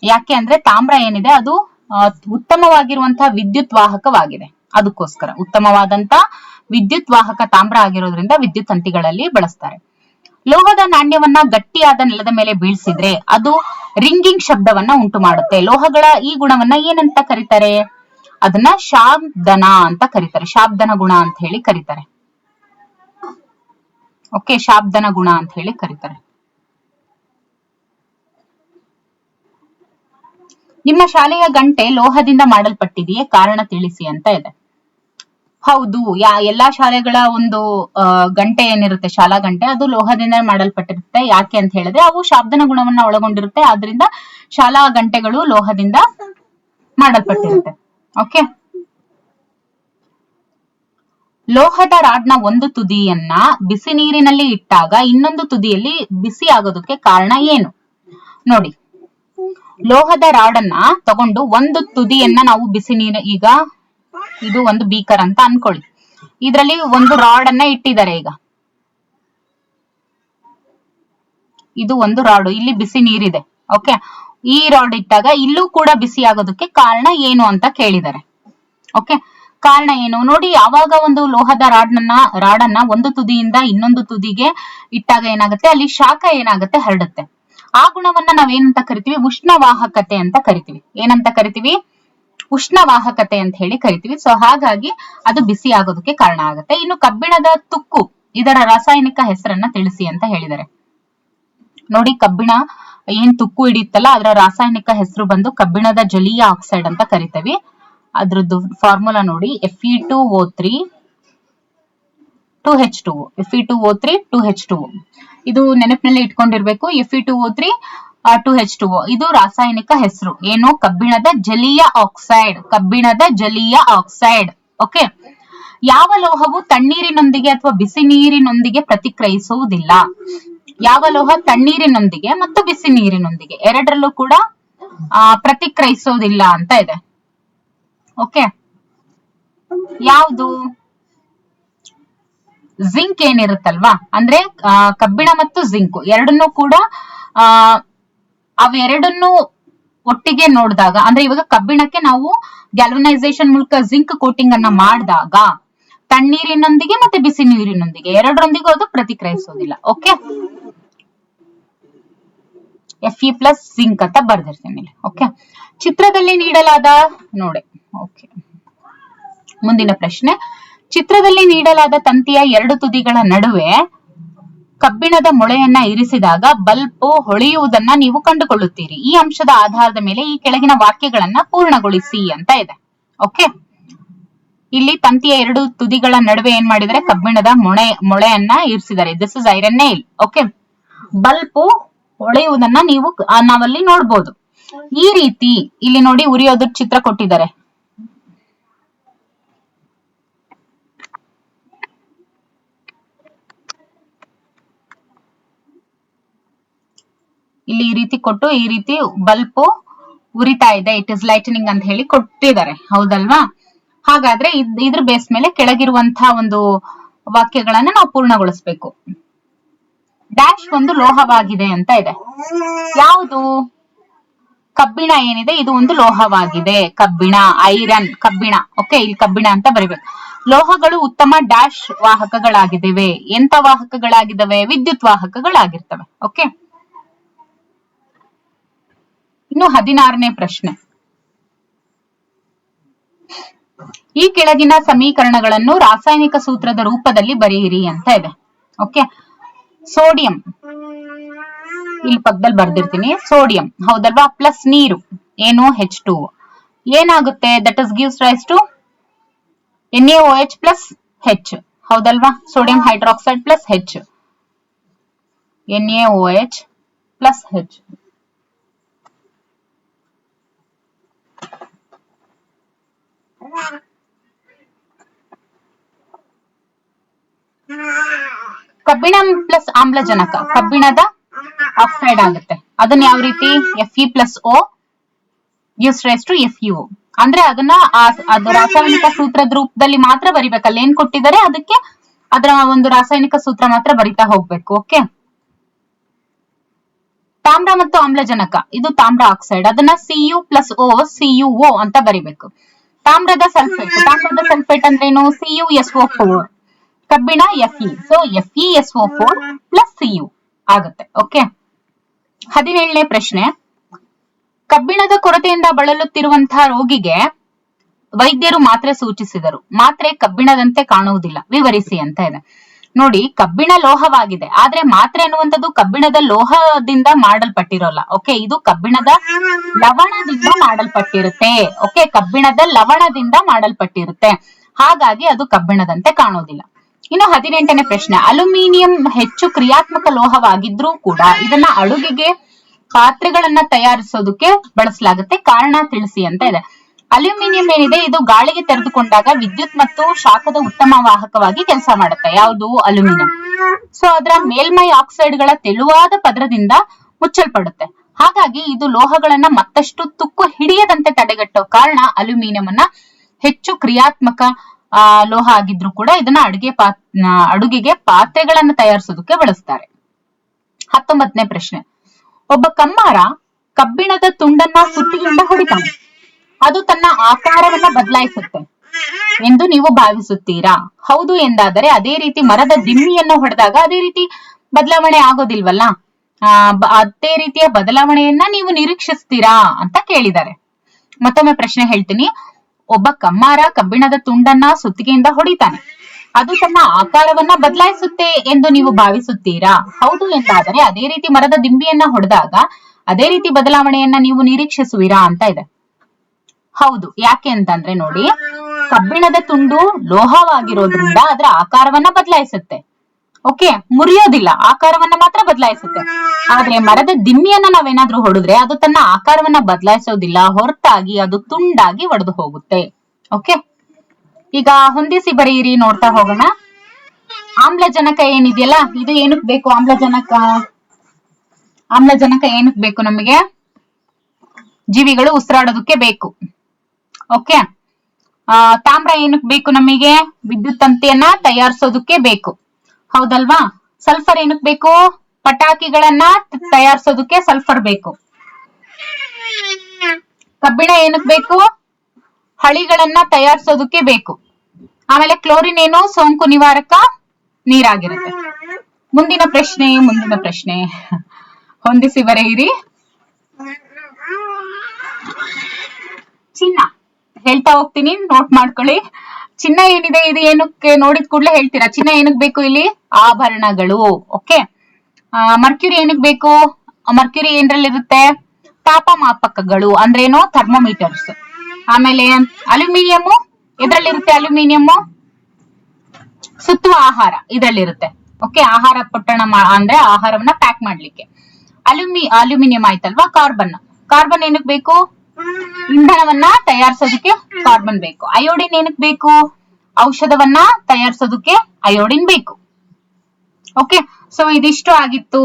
ಯಾಕೆ ಅಂದ್ರೆ ತಾಮ್ರ ಏನಿದೆ ಅದು ಉತ್ತಮವಾಗಿರುವಂತಹ ವಿದ್ಯುತ್ ವಾಹಕವಾಗಿದೆ. ಅದಕ್ಕೋಸ್ಕರ ಉತ್ತಮವಾದಂತ ವಿದ್ಯುತ್ ವಾಹಕ ತಾಮ್ರ ಆಗಿರೋದ್ರಿಂದ ವಿದ್ಯುತ್ ತಂತಿಗಳಲ್ಲಿ ಬಳಸ್ತಾರೆ. ಲೋಹದ ನಾಣ್ಯವನ್ನ ಗಟ್ಟಿಯಾದ ನೆಲದ ಮೇಲೆ ಬೀಳ್ಸಿದ್ರೆ ಅದು ರಿಂಗಿಂಗ್ ಶಬ್ದವನ್ನ ಉಂಟು ಮಾಡುತ್ತೆ. ಲೋಹಗಳ ಈ ಗುಣವನ್ನ ಏನಂತ ಕರೀತಾರೆ? ಅದನ್ನ ಶಾಬ್ದನ ಅಂತ ಕರೀತಾರೆ. ಶಾಬ್ದನ ಗುಣ ಅಂತ ಹೇಳಿ ಕರೀತಾರೆ. ಓಕೆ, ಶಾಬ್ದನ ಗುಣ ಅಂತ ಹೇಳಿ ಕರೀತಾರೆ. ನಿಮ್ಮ ಶಾಲೆಯ ಗಂಟೆ ಲೋಹದಿಂದ ಮಾಡಲ್ಪಟ್ಟಿದೆಯೇ? ಕಾರಣ ತಿಳಿಸಿ ಅಂತ ಇದೆ. ಹೌದು, ಎಲ್ಲಾ ಶಾಲೆಗಳ ಒಂದು ಗಂಟೆ ಏನಿರುತ್ತೆ, ಶಾಲಾ ಗಂಟೆ, ಅದು ಲೋಹದಿಂದ ಮಾಡಲ್ಪಟ್ಟಿರುತ್ತೆ. ಯಾಕೆ ಅಂತ ಹೇಳಿದ್ರೆ ಅವು ಶಾಬ್ದನ ಗುಣವನ್ನ ಒಳಗೊಂಡಿರುತ್ತೆ. ಆದ್ರಿಂದ ಶಾಲಾ ಗಂಟೆಗಳು ಲೋಹದಿಂದ ಮಾಡಲ್ಪಟ್ಟಿರುತ್ತೆ. ಓಕೆ, ಲೋಹದ ರಾಡ್ನ ಒಂದು ತುದಿಯನ್ನ ಬಿಸಿ ನೀರಿನಲ್ಲಿ ಇಟ್ಟಾಗ ಇನ್ನೊಂದು ತುದಿಯಲ್ಲಿ ಬಿಸಿ ಆಗೋದಕ್ಕೆ ಕಾರಣ ಏನು? ನೋಡಿ, ಲೋಹದ ರಾಡನ್ನ ತಗೊಂಡು ಒಂದು ತುದಿಯನ್ನ ನಾವು ಬಿಸಿ ನೀರು, ಈಗ ಇದು ಒಂದು ಬೀಕರ್ ಅಂತ ಅನ್ಕೊಳ್ಳಿ, ಇದರಲ್ಲಿ ಒಂದು ರಾಡ್ ಅನ್ನ ಇಟ್ಟಿದ್ದಾರೆ. ಈಗ ಇದು ಒಂದು ರಾಡು, ಇಲ್ಲಿ ಬಿಸಿ ನೀರಿದೆ. ಓಕೆ, ಈ ರಾಡ್ ಇಟ್ಟಾಗ ಇಲ್ಲೂ ಕೂಡ ಬಿಸಿ ಆಗೋದಕ್ಕೆ ಕಾರಣ ಏನು ಅಂತ ಕೇಳಿದ್ದಾರೆ. ಓಕೆ, ಕಾರಣ ಏನು? ನೋಡಿ, ಯಾವಾಗ ಒಂದು ಲೋಹದ ರಾಡನ್ನ ಒಂದು ತುದಿಯಿಂದ ಇನ್ನೊಂದು ತುದಿಗೆ ಇಟ್ಟಾಗ ಏನಾಗುತ್ತೆ, ಅಲ್ಲಿ ಶಾಖ ಏನಾಗುತ್ತೆ, ಹರಡುತ್ತೆ. ಆ ಗುಣವನ್ನ ನಾವೇನಂತ ಕರಿತೀವಿ? ಉಷ್ಣವಾಹಕತೆ ಅಂತ ಕರಿತೀವಿ. ಏನಂತ ಕರಿತೀವಿ? ಉಷ್ಣವಾಹಕತೆ ಅಂತ ಹೇಳಿ ಕರಿತೀವಿ. ಸೊ ಹಾಗಾಗಿ ಅದು ಬಿಸಿ ಆಗೋದಕ್ಕೆ ಕಾರಣ ಆಗುತ್ತೆ. ಇನ್ನು ಕಬ್ಬಿಣದ ತುಕ್ಕು, ಇದರ ರಾಸಾಯನಿಕ ಹೆಸರನ್ನ ತಿಳಿಸಿ ಅಂತ ಹೇಳಿದ್ದಾರೆ. ನೋಡಿ, ಕಬ್ಬಿಣ ಏನ್ ತುಕ್ಕು ಹಿಡಿಯುತ್ತಲ್ಲ ಅದರ ರಾಸಾಯನಿಕ ಹೆಸರು ಬಂದು ಕಬ್ಬಿಣದ ಜಲೀಯ ಆಕ್ಸೈಡ್ ಅಂತ ಕರಿತೀವಿ. ಅದ್ರದ್ದು ಫಾರ್ಮುಲಾ ನೋಡಿ, Fe2O3 2H2O. Fe2O3 2H2O. ಇದು ನೆನಪಿನಲ್ಲಿ ಇಟ್ಕೊಂಡಿರ್ಬೇಕು. Fe2O3 2H2O ಇದು ರಾಸಾಯನಿಕ ಹೆಸರು. ಏನು? ಕಬ್ಬಿಣದ ಜಲೀಯ ಆಕ್ಸೈಡ್. ಕಬ್ಬಿಣದ ಜಲೀಯ ಆಕ್ಸೈಡ್. ಓಕೆ, ಯಾವ ಲೋಹವು ತಣ್ಣೀರಿನೊಂದಿಗೆ ಅಥವಾ ಬಿಸಿ ನೀರಿನೊಂದಿಗೆ ಪ್ರತಿಕ್ರಿಯಿಸುವುದಿಲ್ಲ? ಯಾವ ಲೋಹ ತಣ್ಣೀರಿನೊಂದಿಗೆ ಮತ್ತು ಬಿಸಿ ನೀರಿನೊಂದಿಗೆ ಎರಡರಲ್ಲೂ ಕೂಡ ಪ್ರತಿಕ್ರಿಯಿಸೋದಿಲ್ಲ ಅಂತ ಇದೆ. ಓಕೆ, ಯಾವುದು? ಜಿಂಕ್ ಏನಿರುತ್ತಲ್ವಾ, ಅಂದ್ರೆ ಕಬ್ಬಿಣ ಮತ್ತು ಜಿಂಕ್ ಎರಡನ್ನೂ ಕೂಡ ಅವೆರಡನ್ನು ಒಟ್ಟಿಗೆ ನೋಡಿದಾಗ, ಅಂದ್ರೆ ಇವಾಗ ಕಬ್ಬಿಣಕ್ಕೆ ನಾವು ಗ್ಯಾಲ್ವನೈಸೇಷನ್ ಮೂಲಕ ಜಿಂಕ್ ಕೋಟಿಂಗ್ ಅನ್ನ ಮಾಡಿದಾಗ ತಣ್ಣೀರಿನೊಂದಿಗೆ ಮತ್ತೆ ಬಿಸಿ ನೀರಿನೊಂದಿಗೆ ಎರಡರೊಂದಿಗೂ ಅದು ಪ್ರತಿಕ್ರಿಯಿಸೋದಿಲ್ಲ. ಓಕೆ, Fe ಪ್ಲಸ್ ಜಿಂಕ್ ಅಂತ ಬರ್ದಿರ್ತೀನಿ. ಓಕೆ, ಚಿತ್ರದಲ್ಲಿ ನೀಡಲಾದ ನೋಡಿ. ಓಕೆ, ಮುಂದಿನ ಪ್ರಶ್ನೆ, ಚಿತ್ರದಲ್ಲಿ ನೀಡಲಾದ ತಂತಿಯ ಎರಡು ತುದಿಗಳ ನಡುವೆ ಕಬ್ಬಿಣದ ಮೊಳೆಯನ್ನ ಇರಿಸಿದಾಗ ಬಲ್ಬ್ ಹೊಳೆಯುವುದನ್ನ ನೀವು ಕಂಡುಕೊಳ್ಳುತ್ತೀರಿ. ಈ ಅಂಶದ ಆಧಾರದ ಮೇಲೆ ಈ ಕೆಳಗಿನ ವಾಕ್ಯಗಳನ್ನ ಪೂರ್ಣಗೊಳಿಸಿ ಅಂತ ಇದೆ. ಓಕೆ, ಇಲ್ಲಿ ತಂತಿಯ ಎರಡು ತುದಿಗಳ ನಡುವೆ ಏನ್ ಮಾಡಿದರೆ ಕಬ್ಬಿಣದ ಮೊಳೆಯನ್ನ ಇರಿಸಿದ್ದಾರೆ. This is iron nail. Okay, bulb ಹೊಳೆಯುವುದನ್ನ ನಾವಲ್ಲಿ ನೋಡ್ಬೋದು. ಈ ರೀತಿ ಇಲ್ಲಿ ನೋಡಿ ಉರಿಯೋದ್ರ ಚಿತ್ರ ಕೊಟ್ಟಿದ್ದಾರೆ. ಇಲ್ಲಿ ಈ ರೀತಿ ಕೊಟ್ಟು ಈ ರೀತಿ ಬಲ್ಬ್ ಉರಿತಾ ಇದೆ, ಇಟ್ ಇಸ್ ಲೈಟನಿಂಗ್ ಅಂತ ಹೇಳಿ ಕೊಟ್ಟಿದ್ದಾರೆ, ಹೌದಲ್ವಾ? ಹಾಗಾದ್ರೆ ಇದ್ರ ಬೇಸ್ ಮೇಲೆ ಕೆಳಗಿರುವಂತಹ ಒಂದು ವಾಕ್ಯಗಳನ್ನ ನಾವು ಪೂರ್ಣಗೊಳಿಸ್ಬೇಕು. ಡ್ಯಾಶ್ ಒಂದು ಲೋಹವಾಗಿದೆ ಅಂತ ಇದೆ. ಯಾವುದು? ಕಬ್ಬಿಣ ಏನಿದೆ ಇದು ಒಂದು ಲೋಹವಾಗಿದೆ. ಕಬ್ಬಿಣ, ಐರನ್, ಕಬ್ಬಿಣ. ಓಕೆ, ಇಲ್ಲಿ ಕಬ್ಬಿಣ ಅಂತ ಬರಿಬೇಕು. ಲೋಹಗಳು ಉತ್ತಮ ಡ್ಯಾಶ್ ವಾಹಕಗಳಾಗಿದ್ದಾವೆ. ಎಂತ ವಾಹಕಗಳಾಗಿದ್ದಾವೆ? ವಿದ್ಯುತ್ ವಾಹಕಗಳಾಗಿರ್ತವೆ. ಓಕೆ, ಇನ್ನು 16ನೇ ಪ್ರಶ್ನೆ, ಈ ಕೆಳಗಿನ ಸಮೀಕರಣಗಳನ್ನು ರಾಸಾಯನಿಕ ಸೂತ್ರದ ರೂಪದಲ್ಲಿ ಬರೆಯಿರಿ ಅಂತ ಇದೆ. ಓಕೆ, ಸೋಡಿಯಂ ಇಲ್ಲಿ ಪಕ್ಕದಲ್ಲಿ ಬರ್ದಿರ್ತೀನಿ. ಸೋಡಿಯಂ ಹೌದಲ್ವಾ, ಪ್ಲಸ್ ನೀರು ಏನು H2 ಏನಾಗುತ್ತೆ? That is gives rise to NaOH plus H, ಹೌದಲ್ವಾ? Sodium hydroxide plus H, NaOH plus H. ಕಬ್ಬಿಣ ಪ್ಲಸ್ ಆಮ್ಲಜನಕ ಕಬ್ಬಿಣದ ಆಕ್ಸೈಡ್ ಆಗುತ್ತೆ. ಅದನ್ನ ಯಾವ ರೀತಿ? Fe plus O gives rise to FeO. ಅಂದ್ರೆ ಅದನ್ನ ಅದು ರಾಸಾಯನಿಕ ಸೂತ್ರದ ರೂಪದಲ್ಲಿ ಮಾತ್ರ ಬರಿಬೇಕಲ್ಲ. ಏನ್ ಕೊಟ್ಟಿದ್ದಾರೆ ಅದಕ್ಕೆ ಅದರ ಒಂದು ರಾಸಾಯನಿಕ ಸೂತ್ರ ಮಾತ್ರ ಬರಿತಾ ಹೋಗ್ಬೇಕು. ಓಕೆ, ತಾಮ್ರ ಮತ್ತು ಆಮ್ಲಜನಕ ಇದು ತಾಮ್ರ ಆಕ್ಸೈಡ್, ಅದನ್ನ Cu ಪ್ಲಸ್ O CuO ಅಂತ ಬರಿಬೇಕು. ತಾಮ್ರದ ಸಲ್ಫೇಟ್ ಅಂದ್ರೇನು? CuSO4, ಕಬ್ಬಿಣ Fe, so FeSO4 plus Cu ಆಗುತ್ತೆ. ಓಕೆ, 17ನೇ ಪ್ರಶ್ನೆ, ಕಬ್ಬಿಣದ ಕೊರತೆಯಿಂದ ಬಳಲುತ್ತಿರುವಂತಹ ರೋಗಿಗೆ ವೈದ್ಯರು ಮಾತ್ರೆ ಸೂಚಿಸಿದರು. ಮಾತ್ರೆ ಕಬ್ಬಿಣದಂತೆ ಕಾಣುವುದಿಲ್ಲ, ವಿವರಿಸಿ ಅಂತ ಇದೆ. ನೋಡಿ, ಕಬ್ಬಿಣ ಲೋಹವಾಗಿದೆ, ಆದ್ರೆ ಮಾತ್ರೆ ಅನ್ನುವಂಥದ್ದು ಕಬ್ಬಿಣದ ಲೋಹದಿಂದ ಮಾಡಲ್ಪಟ್ಟಿರೋಲ್ಲ. ಓಕೆ, ಇದು ಕಬ್ಬಿಣದ ಲವಣದಿಂದ ಮಾಡಲ್ಪಟ್ಟಿರುತ್ತೆ. ಓಕೆ, ಕಬ್ಬಿಣದ ಲವಣದಿಂದ ಮಾಡಲ್ಪಟ್ಟಿರುತ್ತೆ, ಹಾಗಾಗಿ ಅದು ಕಬ್ಬಿಣದಂತೆ ಕಾಣುವುದಿಲ್ಲ. ಇನ್ನು 18ನೇ ಪ್ರಶ್ನೆ, ಅಲ್ಯೂಮಿನಿಯಂ ಹೆಚ್ಚು ಕ್ರಿಯಾತ್ಮಕ ಲೋಹವಾಗಿದ್ರೂ ಕೂಡ ಇದನ್ನ ಅಡುಗೆಗೆ ಪಾತ್ರೆಗಳನ್ನ ತಯಾರಿಸೋದಕ್ಕೆ ಬಳಸಲಾಗುತ್ತೆ. ಕಾರಣ ತಿಳಿಸಿ ಅಂತ ಇದೆ. ಅಲ್ಯೂಮಿನಿಯಂ ಏನಿದೆ ಇದು ಗಾಳಿಗೆ ತೆರೆದುಕೊಂಡಾಗ ವಿದ್ಯುತ್ ಮತ್ತು ಶಾಖದ ಉತ್ತಮ ವಾಹಕವಾಗಿ ಕೆಲಸ ಮಾಡುತ್ತೆ. ಯಾವುದು? ಅಲ್ಯೂಮಿನಿಯಂ. ಸೊ ಅದರ ಮೇಲ್ಮೈ ಆಕ್ಸೈಡ್ಗಳ ತೆಳುವಾದ ಪದರದಿಂದ ಮುಚ್ಚಲ್ಪಡುತ್ತೆ. ಹಾಗಾಗಿ ಇದು ಲೋಹಗಳನ್ನ ಮತ್ತಷ್ಟು ತುಕ್ಕು ಹಿಡಿಯದಂತೆ ತಡೆಗಟ್ಟೋ ಕಾರಣ ಅಲ್ಯೂಮಿನಿಯಂ ಅನ್ನ ಹೆಚ್ಚು ಕ್ರಿಯಾತ್ಮಕ ಲೋಹ ಆಗಿದ್ರು ಕೂಡ ಇದನ್ನ ಅಡುಗೆಗೆ ಪಾತ್ರೆಗಳನ್ನ ತಯಾರಿಸೋದಕ್ಕೆ ಬಳಸ್ತಾರೆ. 19ನೇ ಪ್ರಶ್ನೆ, ಒಬ್ಬ ಕಮ್ಮಾರ ಕಬ್ಬಿಣದ ತುಂಡನ್ನ ಸುತ್ತಿಗೆಯಿಂದ ಹೊಡಿತಾನೆ. ಅದು ತನ್ನ ಆಕಾರವನ್ನ ಬದಲಾಯಿಸುತ್ತೆ ಎಂದು ನೀವು ಭಾವಿಸುತ್ತೀರಾ? ಹೌದು ಎಂದಾದರೆ ಅದೇ ರೀತಿ ಮರದ ದಿಮ್ಮಿಯನ್ನು ಹೊಡೆದಾಗ ಅದೇ ರೀತಿ ಬದಲಾವಣೆ ಆಗೋದಿಲ್ವಲ್ಲ, ಅದೇ ರೀತಿಯ ಬದಲಾವಣೆಯನ್ನ ನೀವು ನಿರೀಕ್ಷಿಸ್ತೀರಾ ಅಂತ ಕೇಳಿದ್ದಾರೆ. ಮತ್ತೊಮ್ಮೆ ಪ್ರಶ್ನೆ ಹೇಳ್ತೀನಿ. ಒಬ್ಬ ಕಮ್ಮಾರ ಕಬ್ಬಿಣದ ತುಂಡನ್ನ ಸುತ್ತಿಗೆಯಿಂದ ಹೊಡಿತಾನೆ, ಅದು ತನ್ನ ಆಕಾರವನ್ನ ಬದಲಾಯಿಸುತ್ತೆ ಎಂದು ನೀವು ಭಾವಿಸುತ್ತೀರಾ? ಹೌದು ಎಂದಾದರೆ ಅದೇ ರೀತಿ ಮರದ ದಿಂಬಿಯನ್ನ ಹೊಡೆದಾಗ ಅದೇ ರೀತಿ ಬದಲಾವಣೆಯನ್ನ ನೀವು ನಿರೀಕ್ಷಿಸುವಿರಾ ಅಂತ ಇದೆ. ಹೌದು. ಯಾಕೆ ಅಂತಂದ್ರೆ ನೋಡಿ, ಕಬ್ಬಿಣದ ತುಂಡು ಲೋಹವಾಗಿರೋದ್ರಿಂದ ಅದರ ಆಕಾರವನ್ನ ಬದಲಾಯಿಸುತ್ತೆ. ಓಕೆ, ಮುರಿಯೋದಿಲ್ಲ, ಆಕಾರವನ್ನ ಮಾತ್ರ ಬದಲಾಯಿಸುತ್ತೆ. ಆದ್ರೆ ಮರದ ದಿಮ್ಮಿಯನ್ನ ನಾವೇನಾದ್ರೂ ಹೊಡೆದ್ರೆ ಅದು ತನ್ನ ಆಕಾರವನ್ನ ಬದಲಾಯಿಸೋದಿಲ್ಲ, ಹೊರತಾಗಿ ಅದು ತುಂಡಾಗಿ ಒಡೆದು ಹೋಗುತ್ತೆ. ಓಕೆ, ಈಗ ಹೊಂದಿಸಿ ಬರೆಯಿರಿ, ನೋಡ್ತಾ ಹೋಗೋಣ. ಆಮ್ಲಜನಕ ಏನಿದೆಯಲ್ಲ, ಇದು ಏನಕ್ ಬೇಕು? ಆಮ್ಲಜನಕ ಏನಕ್ ಬೇಕು ನಮಗೆ? ಜೀವಿಗಳು ಉಸಿರಾಡೋದಕ್ಕೆ ಬೇಕು. ಓಕೆ, ತಾಮ್ರ ಏನಕ್ ಬೇಕು ನಮಗೆ? ವಿದ್ಯುತ್ ತಂತಿಯನ್ನ ತಯಾರಿಸೋದಕ್ಕೆ ಬೇಕು, ಹೌದಲ್ವಾ? ಸಲ್ಫರ್ ಏನಕ್ ಬೇಕು? ಪಟಾಕಿಗಳನ್ನ ತಯಾರಿಸೋದಕ್ಕೆ ಸಲ್ಫರ್ ಬೇಕು. ಕಬ್ಬಿಣ ಏನಕ್ ಬೇಕು? ಹಳಿಗಳನ್ನ ತಯಾರಿಸೋದಕ್ಕೆ ಬೇಕು. ಆಮೇಲೆ ಕ್ಲೋರಿನ್ ಏನು? ಸೋಂಕು ನಿವಾರಕ ನೀರಾಗಿರುತ್ತೆ. ಮುಂದಿನ ಪ್ರಶ್ನೆ ಹೊಂದಿಸಿ ಬರೆಯಿರಿ. ಚಿನ್ನ ಹೇಳ್ತಾ ಹೋಗ್ತೀನಿ, ನೋಟ್ ಮಾಡ್ಕೊಳ್ಳಿ. ಚಿನ್ನ ಏನಿದೆ, ಇದು ಏನಕ್ಕೆ ನೋಡಿದ ಕೂಡಲೇ ಹೇಳ್ತೀರಾ. ಚಿನ್ನ ಏನಕ್ ಬೇಕು ಇಲ್ಲಿ? ಆಭರಣಗಳು. ಓಕೆ. ಮರ್ಕ್ಯುರಿ ಏನಕ್ ಬೇಕು? ಮರ್ಕ್ಯುರಿ ಏನ್ರಲ್ಲಿರುತ್ತೆ? ತಾಪಮಾಪಕಗಳು ಅಂದ್ರೇನು? ಥರ್ಮೋಮೀಟರ್ಸ್. ಆಮೇಲೆ ಅಲ್ಯೂಮಿನಿಯಂ ಎದ್ರಲ್ಲಿರುತ್ತೆ? ಅಲ್ಯೂಮಿನಿಯಂ ಸುತ್ತುವ ಆಹಾರ ಇದ್ರಲ್ಲಿರುತ್ತೆ. ಓಕೆ. ಆಹಾರ ಪೊಟ್ಟಣ ಅಂದ್ರೆ ಆಹಾರವನ್ನ ಪ್ಯಾಕ್ ಮಾಡ್ಲಿಕ್ಕೆ. ಅಲ್ಯೂಮಿನಿಯಂ ಆಯ್ತಲ್ವಾ. ಕಾರ್ಬನ್ ಏನಕ್ ಬೇಕು? ಇಂಧನವನ್ನ ತಯಾರಿಸೋದಕ್ಕೆ ಕಾರ್ಬನ್ ಬೇಕು. ಅಯೋಡಿನ್ ಏನಕ್ ಬೇಕು? ಔಷಧವನ್ನ ತಯಾರಿಸೋದಕ್ಕೆ ಅಯೋಡಿನ್ ಬೇಕು. ಓಕೆ. ಸೊ ಇದಿಷ್ಟು ಆಗಿತ್ತು.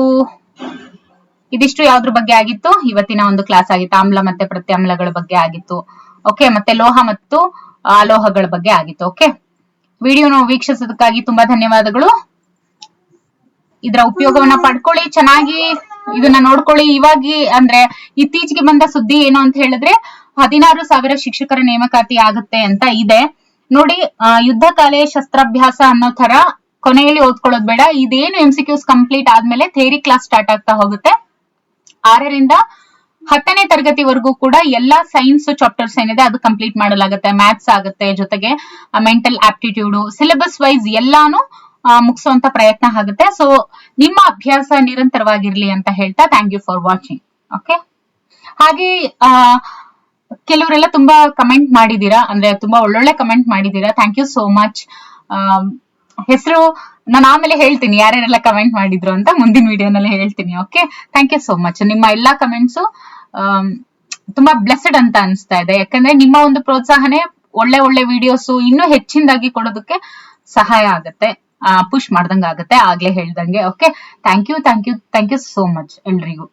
ಇದಿಷ್ಟು ಯಾವ್ದ್ರ ಬಗ್ಗೆ ಆಗಿತ್ತು? ಇವತ್ತಿನ ಒಂದು ಕ್ಲಾಸ್ ಆಗಿತ್ತು. ಆಮ್ಲ ಮತ್ತೆ ಪ್ರತ್ಯಾಮ್ಲಗಳ ಬಗ್ಗೆ ಆಗಿತ್ತು. ಓಕೆ. ಮತ್ತೆ ಲೋಹ ಮತ್ತು ಅಲೋಹಗಳ ಬಗ್ಗೆ ಆಗಿತ್ತು. ಓಕೆ. ವಿಡಿಯೋನ ವೀಕ್ಷಿಸೋದಕ್ಕಾಗಿ ತುಂಬಾ ಧನ್ಯವಾದಗಳು. ಇದರ ಉಪಯೋಗವನ್ನ ಪಡ್ಕೊಳ್ಳಿ, ಚೆನ್ನಾಗಿ ಇದನ್ನ ನೋಡ್ಕೊಳ್ಳಿ. ಅಂದ್ರೆ ಇತ್ತೀಚೆಗೆ ಬಂದ ಸುದ್ದಿ ಏನು ಅಂತ ಹೇಳಿದ್ರೆ 16,000 ಶಿಕ್ಷಕರ ನೇಮಕಾತಿ ಆಗುತ್ತೆ ಅಂತ ಇದೆ ನೋಡಿ. ಯುದ್ಧ ಕಾಲೇ ಶಸ್ತ್ರಾಭ್ಯಾಸ ಅನ್ನೋ ತರ ಕೊನೆಯಲ್ಲಿ ಓದ್ಕೊಳ್ಳೋದು ಬೇಡ. ಇದೇನು MCQs ಕಂಪ್ಲೀಟ್ ಆದ್ಮೇಲೆ ಥಿಯರಿ ಕ್ಲಾಸ್ ಸ್ಟಾರ್ಟ್ ಆಗ್ತಾ ಹೋಗುತ್ತೆ. 6ರಿಂದ 10ನೇ ತರಗತಿವರೆಗೂ ಕೂಡ ಎಲ್ಲಾ ಸೈನ್ಸ್ ಚಾಪ್ಟರ್ಸ್ ಏನಿದೆ ಅದು ಕಂಪ್ಲೀಟ್ ಮಾಡಲಾಗುತ್ತೆ. ಮ್ಯಾಥ್ಸ್ ಆಗುತ್ತೆ, ಜೊತೆಗೆ ಮೆಂಟಲ್ ಆಪ್ಟಿಟ್ಯೂಡ್, ಸಿಲೆಬಸ್ ವೈಸ್ ಎಲ್ಲಾನು ಮುಗಿಸುವಂತ ಪ್ರಯತ್ನ ಆಗುತ್ತೆ. ಸೊ ನಿಮ್ಮ ಅಭ್ಯಾಸ ನಿರಂತರವಾಗಿರ್ಲಿ ಅಂತ ಹೇಳ್ತಾ thank you for watching. Okay. ಹಾಗೆ ಕೆಲವರೆಲ್ಲ ತುಂಬಾ ಕಮೆಂಟ್ ಮಾಡಿದೀರಾ, ಅಂದ್ರೆ ತುಂಬಾ ಒಳ್ಳೊಳ್ಳೆ ಕಮೆಂಟ್ ಮಾಡಿದೀರಾ. Thank you so much. ಹೆಸರು ನಾನು ಆಮೇಲೆ ಹೇಳ್ತೀನಿ ಯಾರ್ಯಾರೆಲ್ಲ ಕಮೆಂಟ್ ಮಾಡಿದ್ರು ಅಂತ, ಮುಂದಿನ ವಿಡಿಯೋನಲ್ಲಿ ಹೇಳ್ತೀನಿ. Okay. Thank you so much. ನಿಮ್ಮ ಎಲ್ಲಾ ಕಮೆಂಟ್ಸು ತುಂಬಾ ಬ್ಲೆಸ್ಡ್ ಅಂತ ಅನ್ಸ್ತಾ ಇದೆ. ಯಾಕಂದ್ರೆ ನಿಮ್ಮ ಒಂದು ಪ್ರೋತ್ಸಾಹನೆ ಒಳ್ಳೆ ವಿಡಿಯೋಸ್ ಇನ್ನೂ ಹೆಚ್ಚಿನದಾಗಿ ಕೊಡೋದಕ್ಕೆ ಸಹಾಯ ಆಗುತ್ತೆ, ಪುಷ್ ಮಾಡ್ದಂಗ ಆಗುತ್ತೆ. ಆಗ್ಲೇ ಹೇಳ್ದಂಗೆ. Okay. Thank you so much ಎಲ್ರಿಗೂ.